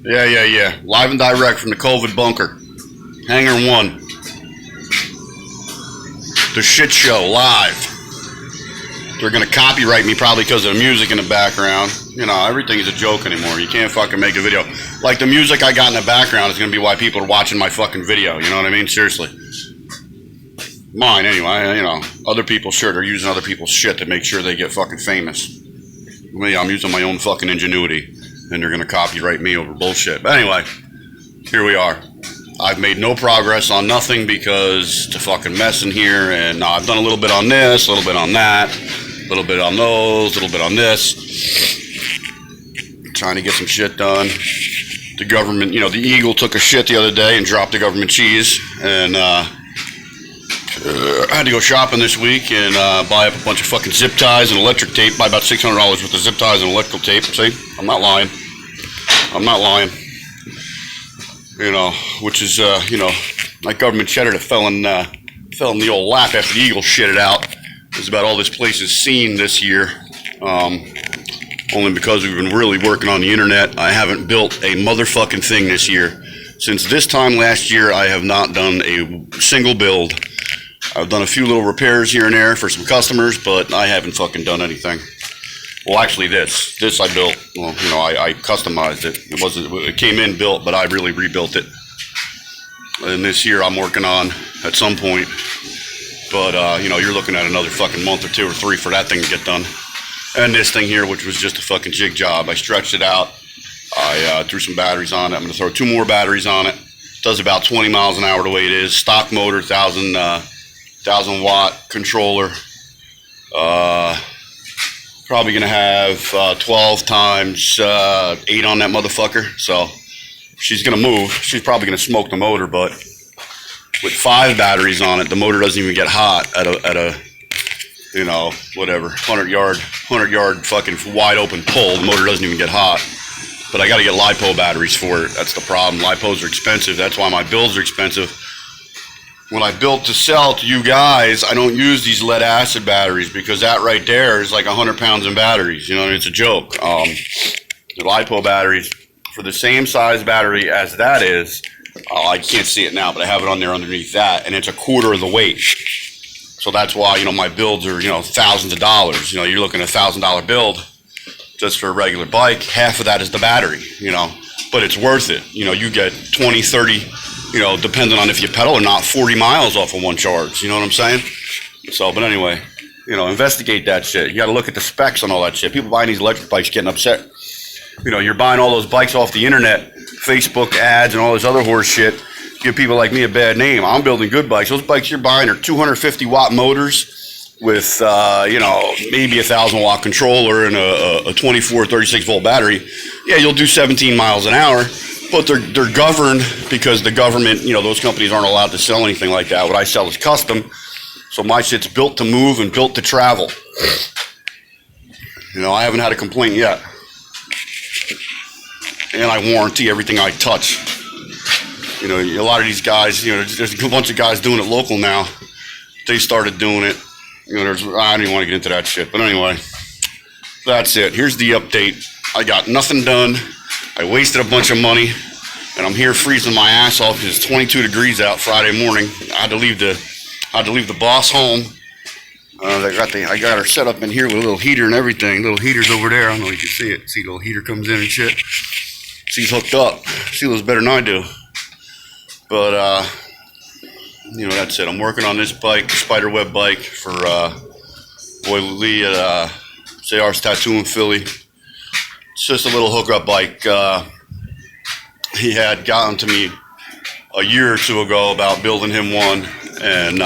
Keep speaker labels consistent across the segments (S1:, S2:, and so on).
S1: Yeah. Live and direct from the COVID bunker. Hangar 1. The shit show, live. They're gonna copyright me probably because of the music in the background. You know, everything is a joke anymore. You can't fucking make a video. Like the music I got in the background is gonna be why people are watching my fucking video. You know what I mean? Seriously. Mine, anyway. You know, other people, sure, they're using other people's shit to make sure they get fucking famous. Me, I'm using my own fucking ingenuity, and they're gonna copyright me over bullshit. But anyway, here we are. I've made no progress on nothing because it's a fucking mess in here, and I've done a little bit on this, a little bit on that, a little bit on those, a little bit on this. Trying to get some shit done. The government, you know, the Eagle took a shit the other day and dropped the government cheese, and I had to go shopping this week and buy up a bunch of fucking zip ties and electric tape. Buy about $600 worth of zip ties and electrical tape. See? I'm not lying. You know, which is, you know, like government cheddar that fell in the old lap after the Eagle shit it out. It's about all this place has seen this year. Only because we've been really working on the internet. I haven't built a motherfucking thing this year. Since this time last year, I have not done a single build. I've done a few little repairs here and there for some customers, but I haven't fucking done anything. Well, actually, this I built. Well, you know, I customized it. It came in built, but I really rebuilt it. And this year, I'm working on at some point. But you know, you're looking at another fucking month or 2 or 3 for that thing to get done. And this thing here, which was just a fucking jig job, I stretched it out. I threw some batteries on it. I'm gonna throw 2 more batteries on it. Does about 20 miles an hour the way it is. Stock motor, 1,000 watt controller. Probably gonna have 12 times 8 on that motherfucker. So she's gonna move. She's probably gonna smoke the motor, but with 5 batteries on it, the motor doesn't even get hot at a you know, whatever, 100 yard fucking wide open pull. The motor doesn't even get hot. But I got to get LiPo batteries for it. That's the problem. LiPos are expensive. That's why my builds are expensive. When I built to sell to you guys, I don't use these lead acid batteries because that right there is like 100 pounds in batteries. You know, it's a joke. The LiPo batteries, for the same size battery as that is, I can't see it now, but I have it on there underneath that, and it's a quarter of the weight. So that's why, you know, my builds are, you know, thousands of dollars. You know, you're looking at $1,000 build just for a regular bike. Half of that is the battery, you know, but it's worth it. You know, you get 20, 30, you know, depending on if you pedal or not, 40 miles off of one charge. You know what I'm saying? So, but anyway, you know, investigate that shit. You got to look at the specs on all that shit. People buying these electric bikes getting upset. You know, you're buying all those bikes off the internet, Facebook ads and all this other horse shit. Give people like me a bad name. I'm building good bikes. Those bikes you're buying are 250 watt motors with, you know, maybe a 1,000 watt controller and a 24, 36 volt battery. Yeah, you'll do 17 miles an hour, but they're governed because the government, you know, those companies aren't allowed to sell anything like that. What I sell is custom. So my shit's built to move and built to travel. You know, I haven't had a complaint yet. And I warranty everything I touch. You know, a lot of these guys, you know, there's a bunch of guys doing it local now. They started doing it. You know, I don't even want to get into that shit. But anyway, that's it. Here's the update. I got nothing done. I wasted a bunch of money. And I'm here freezing my ass off because it's 22 degrees out Friday morning. I had to leave the boss home. I got her set up in here with a little heater and everything. Little heater's over there. I don't know if you can see it. See, the little heater comes in and shit. She's hooked up. She lives better than I do. But, you know, that's it. I'm working on this bike, spiderweb bike for Boy Lee at Sayar's Tattoo in Philly. It's just a little hookup bike. He had gotten to me a year or 2 ago about building him one. And,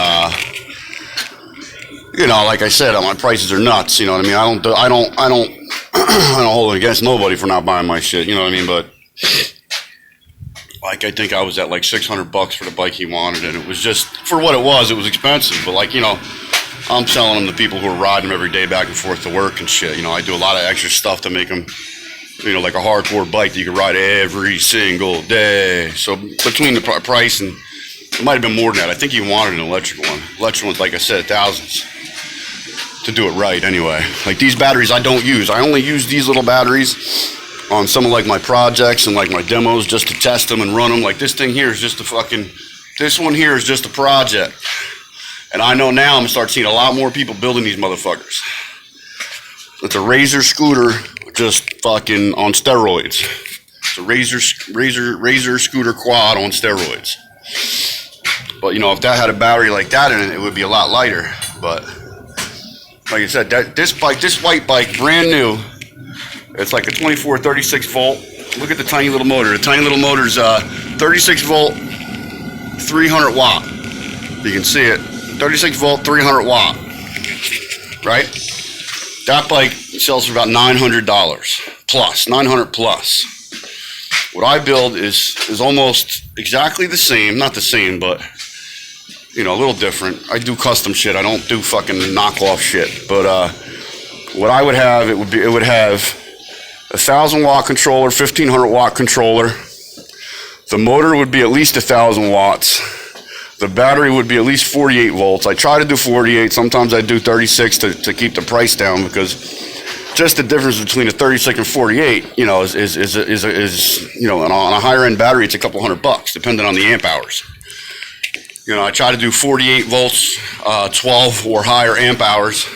S1: you know, like I said, my prices are nuts. You know what I mean? I don't hold it against nobody for not buying my shit. You know what I mean? But like, I think I was at like $600 for the bike he wanted, and it was just, for what it was expensive. But like, you know, I'm selling them to people who are riding them every day back and forth to work and shit. You know, I do a lot of extra stuff to make them, you know, like a hardcore bike that you can ride every single day. So between the price and, it might have been more than that. I think he wanted an electric one. Electric one's, like I said, thousands to do it right anyway. Like these batteries I don't use. I only use these little batteries on some of like my projects and like my demos just to test them and run them. Like this thing here is just a fucking, this one here is just a project. And I know now I'm gonna start seeing a lot more people building these motherfuckers. It's a Razor scooter, just fucking on steroids. It's a Razor scooter quad on steroids. But you know, if that had a battery like that in it, it would be a lot lighter. But like I said, this white bike, brand new. It's like a 24, 36 volt. Look at the tiny little motor. The tiny little motor's 36 volt, 300 watt. You can see it. 36 volt, 300 watt. Right? That bike sells for about $900 plus, 900 plus. What I build is almost exactly the same, not the same, but you know, a little different. I do custom shit. I don't do fucking knockoff shit. But what I would have, it would have a 1,000 watt controller, 1,500 watt controller. The motor would be at least 1,000 watts. The battery would be at least 48 volts. I try to do 48. Sometimes I do 36 to keep the price down, because just the difference between a 36 and 48, you know, is you know, on a higher end battery, it's a couple $100, depending on the amp hours. You know, I try to do 48 volts, 12 or higher amp hours.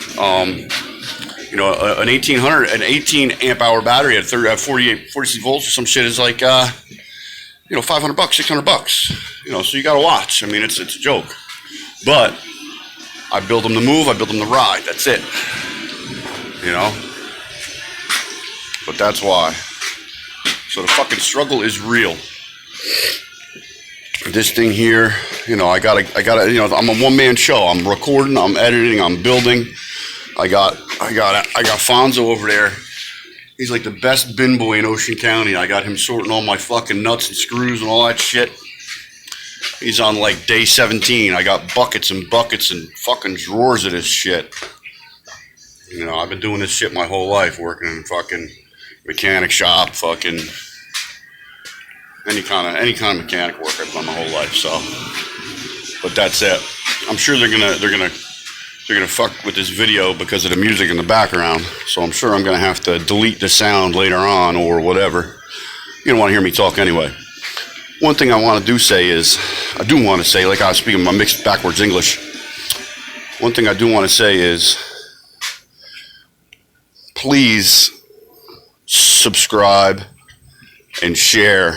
S1: You know, an 18 amp hour battery at 46 volts or some shit is like, you know, $500, $600. You know, so you gotta watch. I mean, it's a joke. But I build them to move. I build them to ride. That's it. You know. But that's why. So the fucking struggle is real. This thing here, you know, I gotta, you know, I'm a one-man show. I'm recording, I'm editing, I'm building. I got Fonzo over there. He's like the best bin boy in Ocean County. I got him sorting all my fucking nuts and screws and all that shit. He's on like day 17. I got buckets and buckets and fucking drawers of this shit. You know, I've been doing this shit my whole life, working in fucking mechanic shop, fucking any kind of mechanic work I've done my whole life. So, but that's it. I'm sure they're gonna fuck with this video because of the music in the background. So I'm sure I'm gonna have to delete the sound later on or whatever. You don't want to hear me talk anyway. One thing I want to say, like I was speaking my mixed backwards English. One thing I do want to say is, please subscribe and share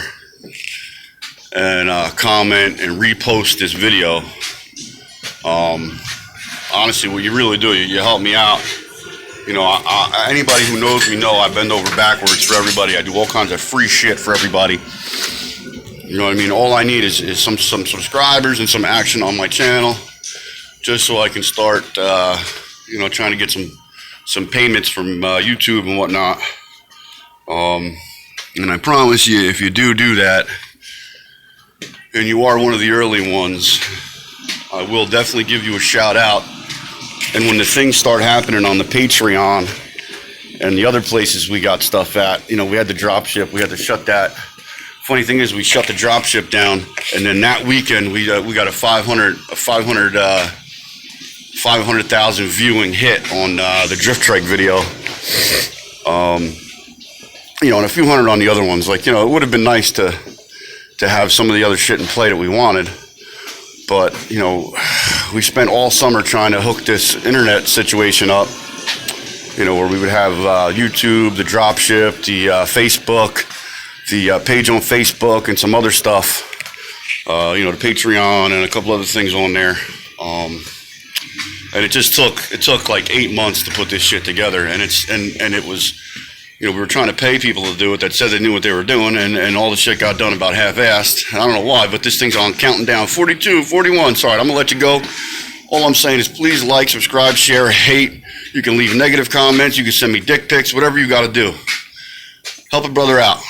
S1: and comment and repost this video. Honestly, what you really do, you help me out. You know, anybody who knows me know I bend over backwards for everybody. I do all kinds of free shit for everybody. You know what I mean? All I need is some subscribers and some action on my channel, just so I can start, you know, trying to get some payments from YouTube and whatnot. And I promise you, if you do that, and you are one of the early ones, I will definitely give you a shout out. And when the things start happening on the Patreon and the other places we got stuff at, you know, we had the drop ship, we had to shut that. Funny thing is, we shut the drop ship down, and then that weekend we got a 500,000 viewing hit on the drift trike video. You know, and a few hundred on the other ones. Like, you know, it would have been nice to have some of the other shit in play that we wanted. But, you know, we spent all summer trying to hook this internet situation up, you know, where we would have YouTube, the dropship, the Facebook, the page on Facebook, and some other stuff, you know, the Patreon and a couple other things on there. And it took like 8 months to put this shit together. And it was, you know, we were trying to pay people to do it that said they knew what they were doing, and all the shit got done about half-assed. I don't know why, but this thing's on counting down. 42, 41. Sorry, I'm going to let you go. All I'm saying is please like, subscribe, share, hate. You can leave negative comments. You can send me dick pics, whatever you got to do. Help a brother out.